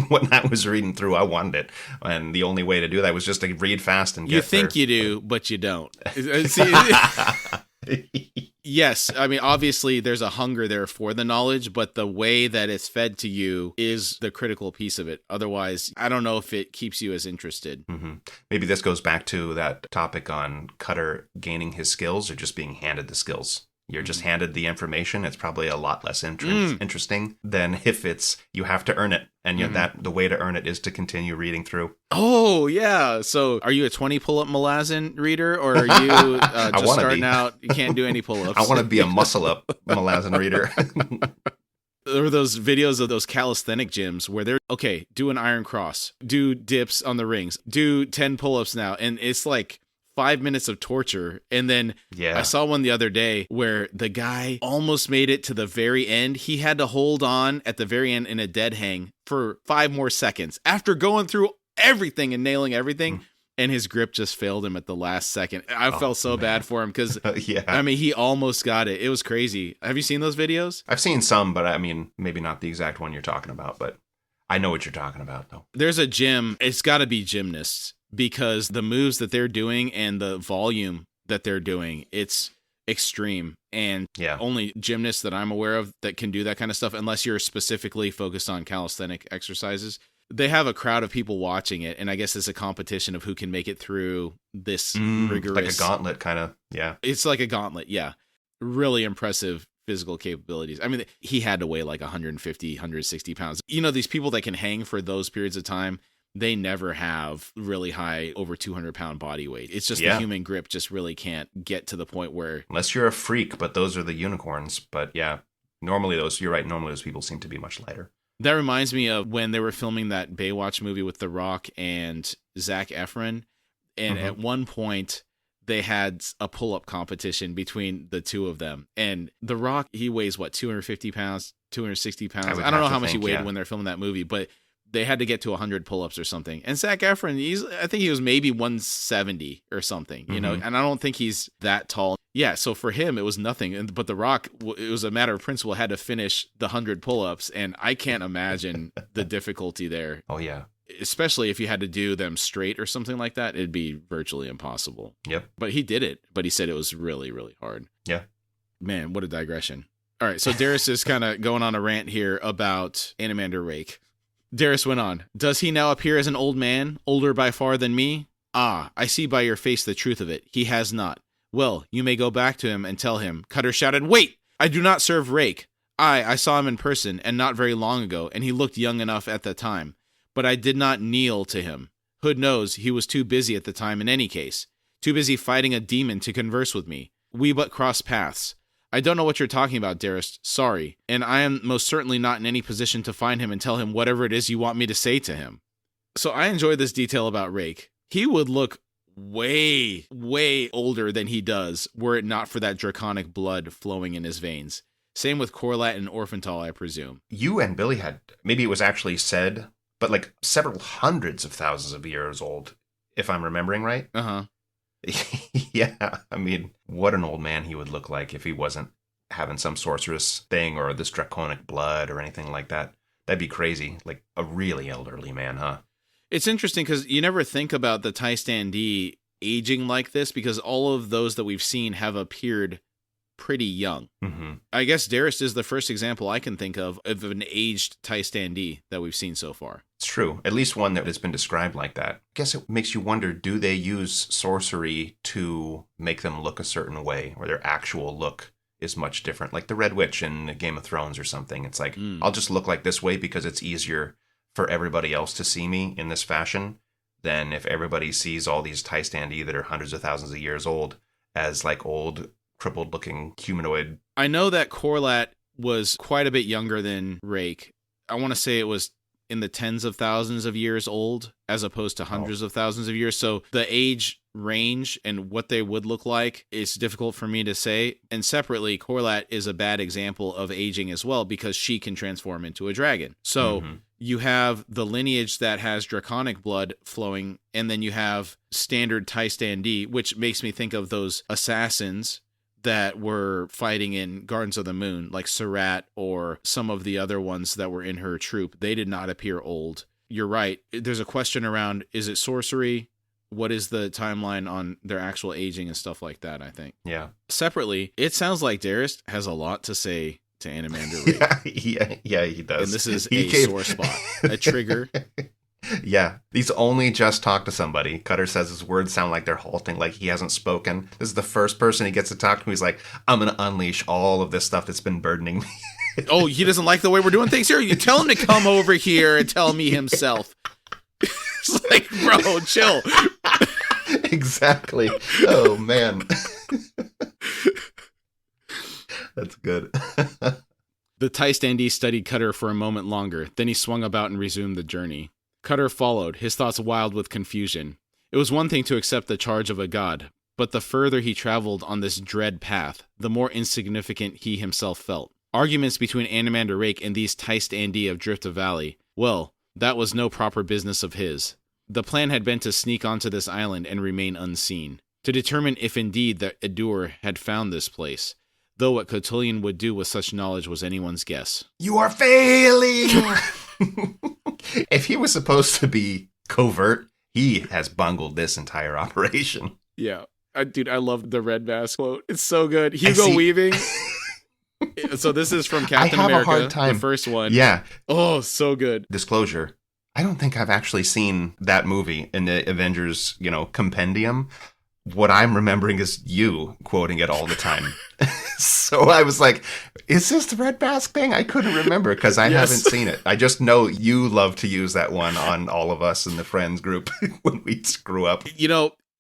When I was reading through, I wanted it. And the only way to do that was just to read fast and get You think there. you do, but you don't. Yes, I mean, obviously there's a hunger there for the knowledge, but the way that it's fed to you is the critical piece of it. Otherwise, I don't know if it keeps you as interested. Mm-hmm. Maybe this goes back to that topic on Cutter gaining his skills or just being handed the skills. You're just handed the information. It's probably a lot less interesting than if it's you have to earn it. And that the way to earn it is to continue reading through. Oh, yeah. So are you a 20 pull-up Malazan reader, or are you just starting out? You can't do any pull-ups. I want to be a muscle-up Malazan reader. There were those videos of those calisthenic gyms where they're, okay, do an iron cross, do dips on the rings, do 10 pull-ups now. And it's like 5 minutes of torture. And then I saw one the other day where the guy almost made it to the very end. He had to hold on at the very end in a dead hang for 5 more seconds after going through everything and nailing everything. And his grip just failed him at the last second. I felt so bad for him because, I mean, he almost got it. It was crazy. Have you seen those videos? I've seen some, but I mean, maybe not the exact one you're talking about, but I know what you're talking about, though. There's a gym. It's got to be gymnasts, because the moves that they're doing and the volume that they're doing, it's extreme, and Yeah. only gymnasts that I'm aware of that can do that kind of stuff, unless you're specifically focused on calisthenic exercises. They have a crowd of people watching it, and I guess it's a competition of who can make it through this rigorous... Like a gauntlet, kind of, yeah. It's like a gauntlet, yeah. Really impressive physical capabilities. I mean, he had to weigh like 150, 160 pounds. You know, these people that can hang for those periods of time, they never have really high, over 200-pound body weight. It's just the human grip just really can't get to the point where... Unless you're a freak, but those are the unicorns. But yeah, normally you're right, normally those people seem to be much lighter. That reminds me of when they were filming that Baywatch movie with The Rock and Zac Efron. And at one point, they had a pull-up competition between the two of them. And The Rock, he weighs, 250 pounds, 260 pounds? I don't know how much he weighed when they're filming that movie, but they had to get to 100 pull-ups or something. And Zac Efron, I think he was maybe 170 or something, you know, and I don't think he's that tall. Yeah, so for him, it was nothing. But The Rock, it was a matter of principle, had to finish the 100 pull-ups, and I can't imagine the difficulty there. Oh, yeah. Especially if you had to do them straight or something like that, it'd be virtually impossible. Yep. But he did it, but he said it was really, really hard. Yeah. Man, what a digression. All right, so Darius is kind of going on a rant here about Animander Rake. Darius went on, "Does he now appear as an old man, older by far than me? Ah, I see by your face the truth of it. He has not. Well, you may go back to him and tell him." Cutter shouted, "Wait! I do not serve Rake. I saw him in person, and not very long ago, and he looked young enough at the time. But I did not kneel to him. Hood knows he was too busy at the time in any case. Too busy fighting a demon to converse with me. We but crossed paths. I don't know what you're talking about, Darius. Sorry. And I am most certainly not in any position to find him and tell him whatever it is you want me to say to him." So I enjoy this detail about Rake. He would look way, way older than he does were it not for that draconic blood flowing in his veins. Same with Corlat and Orphantal, I presume. You and Billy had, maybe it was actually said, but like several hundreds of thousands of years old, if I'm remembering right. Uh-huh. Yeah, I mean, what an old man he would look like if he wasn't having some sorceress thing or this draconic blood or anything like that. That'd be crazy. Like a really elderly man, huh? It's interesting because you never think about the Tai-Stan-D aging like this because all of those that we've seen have appeared pretty young. Mm-hmm. I guess Darius is the first example I can think of an aged Tai-Stan-D that we've seen so far. It's true. At least one that has been described like that. I guess it makes you wonder, do they use sorcery to make them look a certain way, or their actual look is much different? Like the Red Witch in Game of Thrones or something. It's like, I'll just look like this way because it's easier for everybody else to see me in this fashion than if everybody sees all these Tai-Stan-D that are hundreds of thousands of years old as like old, crippled-looking humanoid. I know that Corlat was quite a bit younger than Rake. I want to say it was in the tens of thousands of years old as opposed to hundreds of thousands of years. So the age range and what they would look like is difficult for me to say. And separately, Corlat is a bad example of aging as well because she can transform into a dragon. So you have the lineage that has draconic blood flowing, and then you have standard Tai-Stan-D, which makes me think of those assassins that were fighting in Gardens of the Moon, like Surratt or some of the other ones that were in her troop. They did not appear old. You're right. There's a question around, is it sorcery? What is the timeline on their actual aging and stuff like that, I think. Yeah. Separately, it sounds like Darius has a lot to say to Animander Rake. Yeah, he does. And this is sore spot, a trigger. Yeah, he's only just talked to somebody. Cutter says his words sound like they're halting, like he hasn't spoken. This is the first person he gets to talk to. He's like, I'm going to unleash all of this stuff that's been burdening me. Oh, he doesn't like the way we're doing things here? You tell him to come over here and tell me himself. It's like, bro, chill. Exactly. Oh, man. That's good. The Tai-Stan-D studied Cutter for a moment longer. Then he swung about and resumed the journey. Cutter followed, his thoughts wild with confusion. It was one thing to accept the charge of a god, but the further he traveled on this dread path, the more insignificant he himself felt. Arguments between Animander Rake and these Tai-Stan-D of Drift of Valley, well, that was no proper business of his. The plan had been to sneak onto this island and remain unseen, to determine if indeed the Edur had found this place, though what Cotillion would do with such knowledge was anyone's guess. You are failing! If he was supposed to be covert, he has bungled this entire operation. Yeah. Dude, I love the Red Mask quote. It's so good. Hugo Weaving. So this is from Captain I have America, a hard time. the first one. Yeah. Oh, so good. Disclosure. I don't think I've actually seen that movie in the Avengers, compendium. What I'm remembering is you quoting it all the time. So I was like, is this the Red Mask thing? I couldn't remember because I haven't seen it. I just know you love to use that one on all of us in the friends group when we screw up.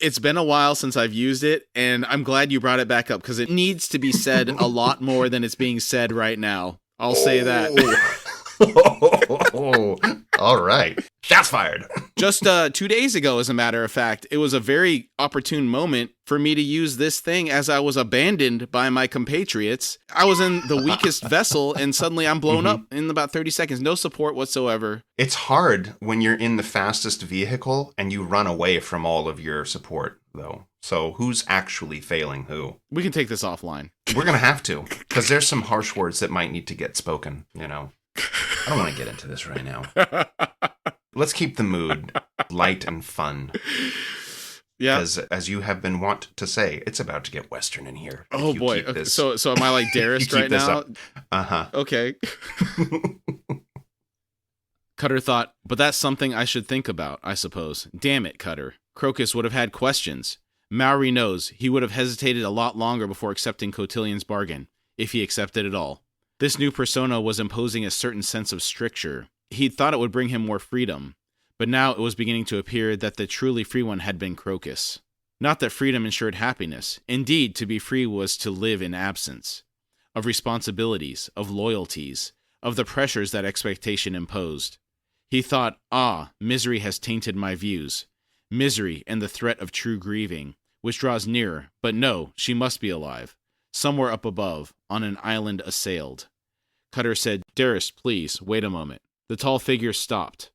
It's been a while since I've used it, and I'm glad you brought it back up because it needs to be said a lot more than it's being said right now. I'll say that. All right. Shots fired. Just 2 days ago, as a matter of fact, it was a very opportune moment for me to use this thing as I was abandoned by my compatriots. I was in the weakest vessel, and suddenly I'm blown up in about 30 seconds. No support whatsoever. It's hard when you're in the fastest vehicle and you run away from all of your support, though. So who's actually failing who? We can take this offline. We're going to have to, because there's some harsh words that might need to get spoken, I don't want to get into this right now. Let's keep the mood light and fun. Yeah. Because as you have been wont to say, it's about to get Western in here. Oh boy. Okay. So am I like Darist right now? Uh-huh. Okay. Cutter thought, but that's something I should think about, I suppose. Damn it, Cutter. Crocus would have had questions. Maori knows he would have hesitated a lot longer before accepting Cotillion's bargain, if he accepted at all. This new persona was imposing a certain sense of stricture. He'd thought it would bring him more freedom, but now it was beginning to appear that the truly free one had been Crocus. Not that freedom ensured happiness. Indeed, to be free was to live in absence of responsibilities, of loyalties, of the pressures that expectation imposed. He thought, misery has tainted my views. Misery and the threat of true grieving, which draws nearer, but no, she must be alive. Somewhere up above, on an island assailed. Cutter said, Darris, please, wait a moment. The tall figure stopped.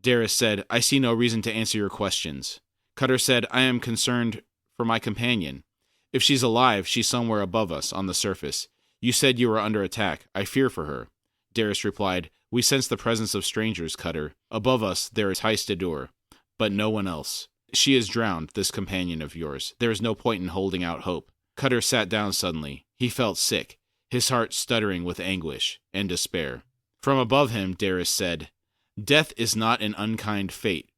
Darris said, I see no reason to answer your questions. Cutter said, I am concerned for my companion. If she's alive, she's somewhere above us, on the surface. You said you were under attack. I fear for her. Darris replied, we sense the presence of strangers, Cutter. Above us, there is Heistadur, but no one else. She is drowned, this companion of yours. There is no point in holding out hope. Cutter sat down suddenly. He felt sick, his heart stuttering with anguish and despair. From above him, Darris said, Death is not an unkind fate.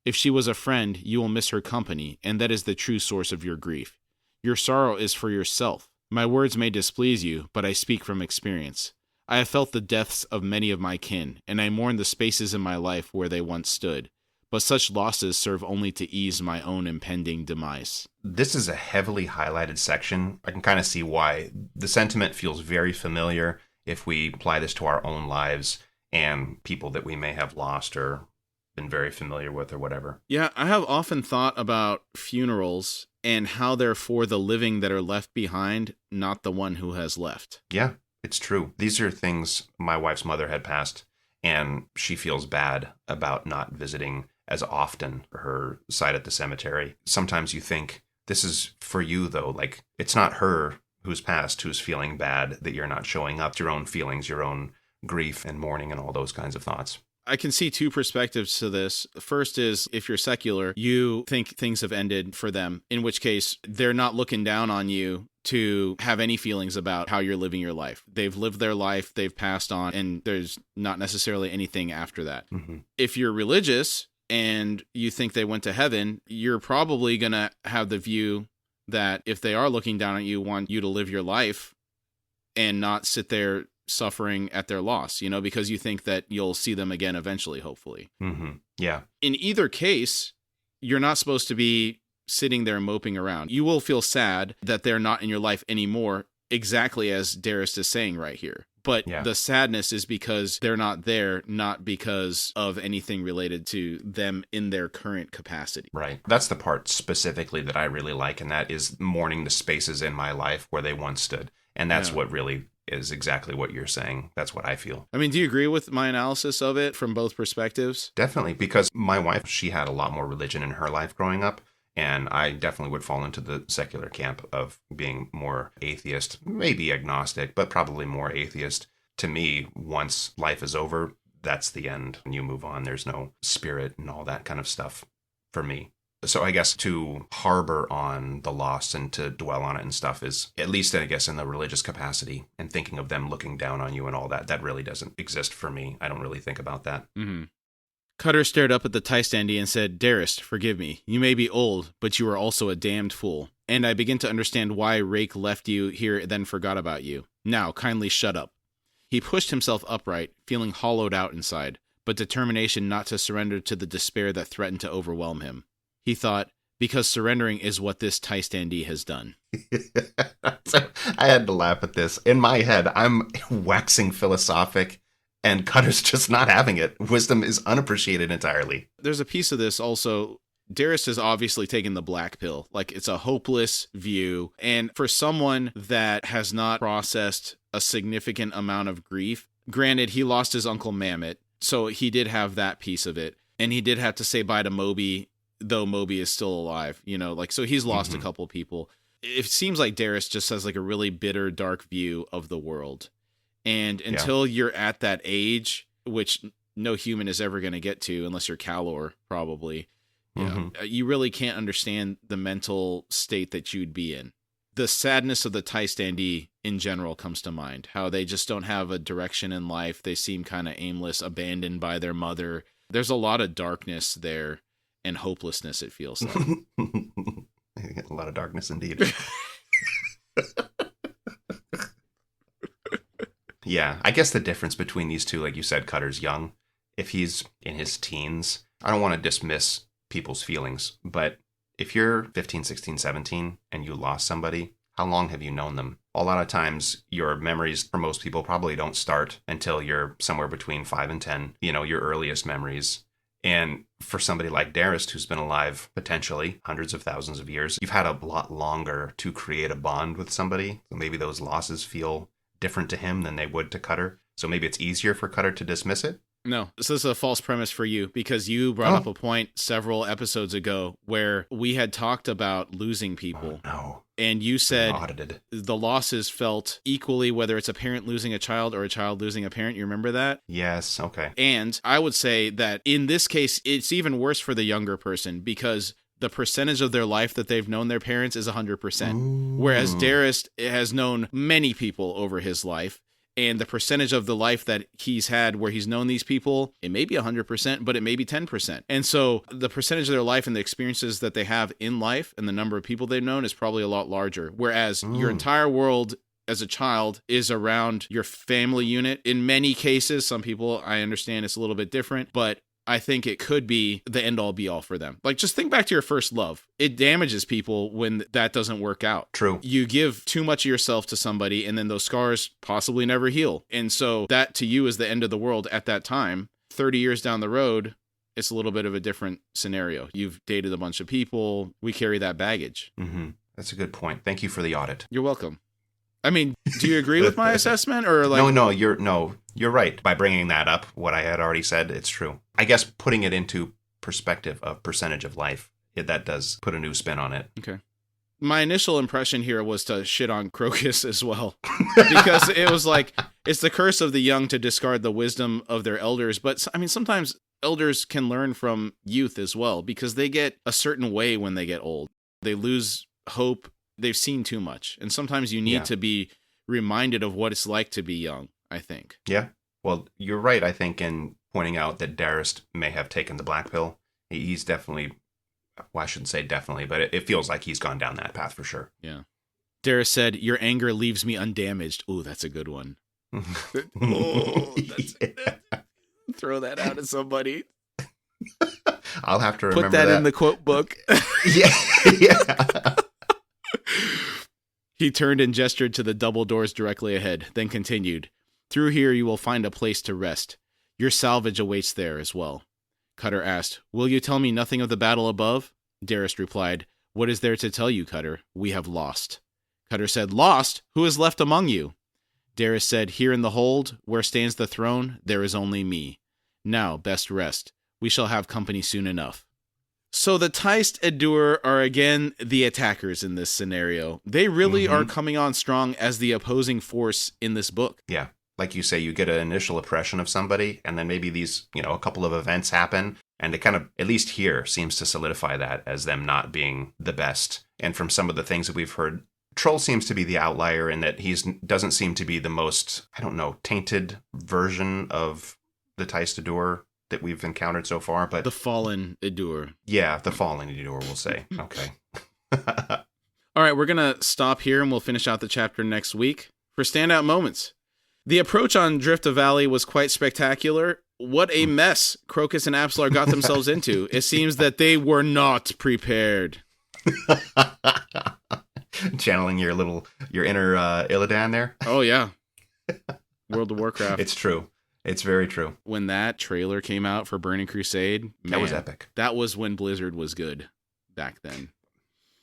If she was a friend, you will miss her company, and that is the true source of your grief. Your sorrow is for yourself. My words may displease you, but I speak from experience. I have felt the deaths of many of my kin, and I mourn the spaces in my life where they once stood. But such losses serve only to ease my own impending demise. This is a heavily highlighted section. I can kind of see why. The sentiment feels very familiar if we apply this to our own lives and people that we may have lost or been very familiar with or whatever. Yeah, I have often thought about funerals and how they're for the living that are left behind, not the one who has left. Yeah, it's true. These are things my wife's mother had passed, and she feels bad about not visiting as often her side at the cemetery. Sometimes you think, this is for you, though. Like, it's not her who's passed who's feeling bad that you're not showing up. It's your own feelings, your own grief and mourning and all those kinds of thoughts. I can see two perspectives to this. First is, if you're secular, you think things have ended for them, in which case they're not looking down on you to have any feelings about how you're living your life. They've lived their life, they've passed on, and there's not necessarily anything after that. Mm-hmm. If you're religious and you think they went to heaven, you're probably going to have the view that if they are looking down at you, want you to live your life and not sit there suffering at their loss, because you think that you'll see them again eventually, hopefully. Mm-hmm. Yeah. In either case, you're not supposed to be sitting there moping around. You will feel sad that they're not in your life anymore, exactly as Darris is saying right here. But the sadness is because they're not there, not because of anything related to them in their current capacity. Right. That's the part specifically that I really like, and that is mourning the spaces in my life where they once stood. And that's what really is exactly what you're saying. That's what I feel. I mean, do you agree with my analysis of it from both perspectives? Definitely, because my wife, she had a lot more religion in her life growing up. And I definitely would fall into the secular camp of being more atheist, maybe agnostic, but probably more atheist. To me, once life is over, that's the end. And you move on. There's no spirit and all that kind of stuff for me. So I guess to harbor on the loss and to dwell on it and stuff is, at least I guess in the religious capacity, and thinking of them looking down on you and all that, that really doesn't exist for me. I don't really think about that. Mm-hmm. Cutter stared up at the tie standee and said, "Darist, forgive me. You may be old, but you are also a damned fool. And I begin to understand why Rake left you here then forgot about you. Now, kindly shut up." He pushed himself upright, feeling hollowed out inside, but determination not to surrender to the despair that threatened to overwhelm him. He thought, because surrendering is what this tie standee has done. So I had to laugh at this. In my head, I'm waxing philosophic, and Cutter's just not having it. Wisdom is unappreciated entirely. There's a piece of this also. Darist has obviously taken the black pill. Like, it's a hopeless view. And for someone that has not processed a significant amount of grief, granted, he lost his Uncle Mammoth, so he did have that piece of it. And he did have to say bye to Moby, though Moby is still alive, so he's lost a couple people. It seems like Darist just has like a really bitter, dark view of the world. And until you're at that age, which no human is ever going to get to, unless you're Calor, probably, you really can't understand the mental state that you'd be in. The sadness of the tie standee in general comes to mind, how they just don't have a direction in life. They seem kind of aimless, abandoned by their mother. There's a lot of darkness there. And hopelessness, it feels like. A lot of darkness indeed. Yeah, I guess the difference between these two, like you said, Cutter's young. If he's in his teens, I don't want to dismiss people's feelings, but if you're 15, 16, 17, and you lost somebody, how long have you known them? A lot of times, your memories, for most people, probably don't start until you're somewhere between 5 and 10, your earliest memories. And for somebody like Darist, who's been alive potentially hundreds of thousands of years, you've had a lot longer to create a bond with somebody. So maybe those losses feel different to him than they would to Cutter. So maybe it's easier for Cutter to dismiss it. No, this is a false premise for you, because you brought up a point several episodes ago where we had talked about losing people. Oh, no. And you said audited. The losses felt equally, whether it's a parent losing a child or a child losing a parent. You remember that? Yes. Okay. And I would say that in this case, it's even worse for the younger person, because the percentage of their life that they've known their parents is 100%. Ooh. Whereas Darist has known many people over his life. And the percentage of the life that he's had where he's known these people, it may be 100%, but it may be 10%. And so the percentage of their life and the experiences that they have in life and the number of people they've known is probably a lot larger. Whereas your entire world as a child is around your family unit. In many cases, some people, I understand it's a little bit different, but I think it could be the end-all be-all for them. Like, just think back to your first love. It damages people when that doesn't work out. True. You give too much of yourself to somebody, and then those scars possibly never heal. And so that, to you, is the end of the world at that time. 30 years down the road, it's a little bit of a different scenario. You've dated a bunch of people. We carry that baggage. Mm-hmm. That's a good point. Thank you for the audit. You're welcome. I mean, do you agree with my assessment, or like? No, you're right. By bringing that up, what I had already said, it's true. I guess putting it into perspective of percentage of life, that does put a new spin on it. Okay. My initial impression here was to shit on Crocus as well, because it was like, it's the curse of the young to discard the wisdom of their elders. But I mean, sometimes elders can learn from youth as well, because they get a certain way when they get old. They lose hope. They've seen too much. And sometimes you need to be reminded of what it's like to be young, I think. Yeah. Well, you're right, I think, in pointing out that Darist may have taken the black pill. He's definitely, well, I shouldn't say definitely, but it feels like he's gone down that path for sure. Yeah. Darist said, "Your anger leaves me undamaged." Ooh, that's a good one. Throw that out at somebody. I'll have to remember Put that in the quote book. Yeah. He turned and gestured to the double doors directly ahead, then continued, "Through here you will find a place to rest. Your salvage awaits there as well." Cutter asked, "Will you tell me nothing of the battle above?" Darist replied, "What is there to tell you, Cutter? We have lost." Cutter said, "Lost? Who is left among you?" Darist said, "Here in the hold, where stands the throne, there is only me. Now, best rest. We shall have company soon enough." So the Teist Edur are again the attackers in this scenario. They really are coming on strong as the opposing force in this book. Yeah. Like you say, you get an initial impression of somebody, and then maybe these, a couple of events happen, And it kind of, at least here, seems to solidify that as them not being the best. And from some of the things that we've heard, Troll seems to be the outlier in that he doesn't seem to be the most, I don't know, tainted version of the Taistador that we've encountered so far. But the fallen Edur. Yeah, the fallen Edur, we'll say. Okay. All right, we're going to stop here and we'll finish out the chapter next week. For standout moments, the approach on Drift of Valley was quite spectacular. What a mess Crocus and Apsalar got themselves into. It seems that they were not prepared. Channeling your inner Illidan there. Oh, yeah. World of Warcraft. It's true. It's very true. When that trailer came out for Burning Crusade, man, that was epic. That was when Blizzard was good back then.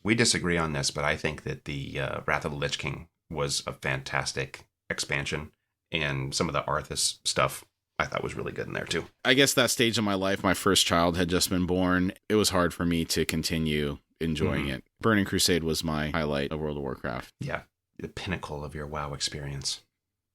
We disagree on this, but I think that the Wrath of the Lich King was a fantastic expansion, and some of the Arthas stuff I thought was really good in there too. I guess that stage of my life, my first child had just been born. It was hard for me to continue enjoying it. Burning Crusade was my highlight of World of Warcraft. Yeah, the pinnacle of your WoW experience.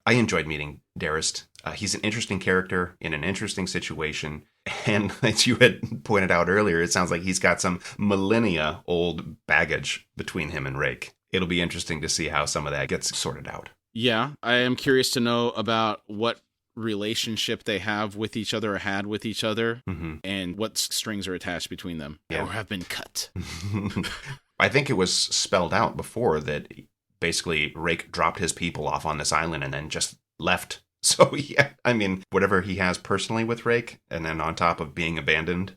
I enjoyed meeting Darist. He's an interesting character in an interesting situation. And as you had pointed out earlier, it sounds like he's got some millennia old baggage between him and Rake. It'll be interesting to see how some of that gets sorted out. Yeah, I am curious to know about what relationship they have with each other or had with each other, and what strings are attached between them or have been cut. I think it was spelled out before that basically Rake dropped his people off on this island and then just left. So yeah, I mean, whatever he has personally with Rake, and then on top of being abandoned,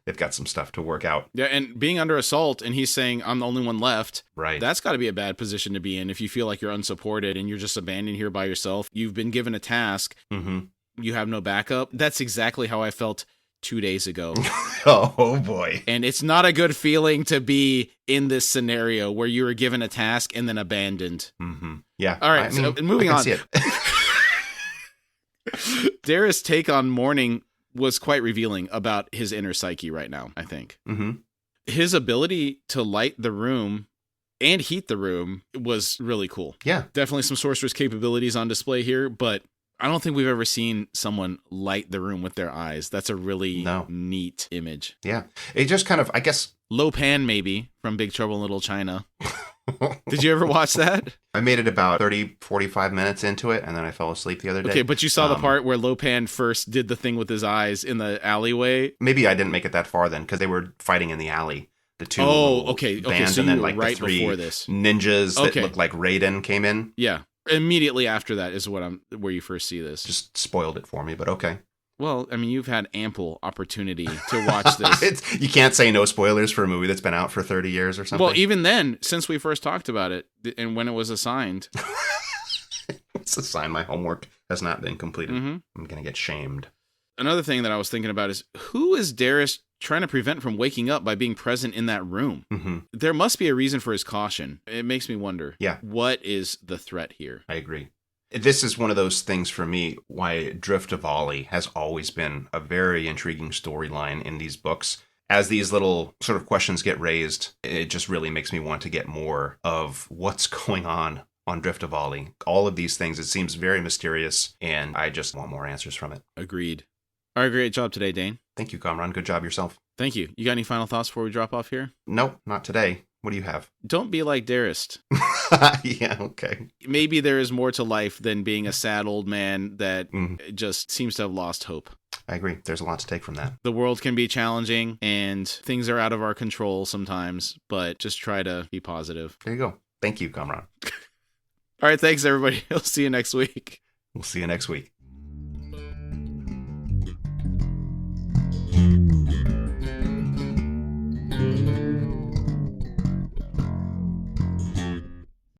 they've got some stuff to work out. Yeah, and being under assault, and he's saying, I'm the only one left. Right. That's got to be a bad position to be in if you feel like you're unsupported and you're just abandoned here by yourself. You've been given a task. You have no backup. That's exactly how I felt 2 days ago. Oh, boy. And it's not a good feeling to be in this scenario where you were given a task and then abandoned. Yeah. All right, so moving on. Darist's take on mourning was quite revealing about his inner psyche right now, I think. His ability to light the room and heat the room was really cool. Yeah. Definitely some sorcerer's capabilities on display here, but I don't think we've ever seen someone light the room with their eyes. That's a really neat image. Yeah. It just kind of, I guess... Lopan, maybe, from Big Trouble in Little China. Did you ever watch that? I made it about 30, 45 minutes into it, and then I fell asleep the other day. Okay, but you saw the part where Lopan first did the thing with his eyes in the alleyway? Maybe I didn't make it that far then, because they were fighting in the alley. The two bands, so and then you were like right the three before this. ninjas that looked like Raiden came in. Yeah. Immediately after that is where you first see this. Just spoiled it for me, but okay. Well, I mean, you've had ample opportunity to watch this. You can't say no spoilers for a movie that's been out for 30 years or something. Well, even then, since we first talked about it and when it was assigned. It's a sign my homework has not been completed. I'm going to get shamed. Another thing that I was thinking about is, who is Darist trying to prevent from waking up by being present in that room? There must be a reason for his caution. It makes me wonder. Yeah. What is the threat here? I agree. This is one of those things for me why Drift of Valley has always been a very intriguing storyline in these books. As these little sort of questions get raised, it just really makes me want to get more of what's going on Drift of Valley. All of these things, it seems very mysterious, and I just want more answers from it. Agreed. All right, great job today, Dane. Thank you, Kamraun. Good job yourself. Thank you. You got any final thoughts before we drop off here? Nope, not today. What do you have? Don't be like Darist. Yeah, okay. Maybe there is more to life than being a sad old man that just seems to have lost hope. I agree. There's a lot to take from that. The world can be challenging and things are out of our control sometimes, but just try to be positive. There you go. Thank you, Kamraun. All right, thanks, everybody. I'll see you next week. We'll see you next week.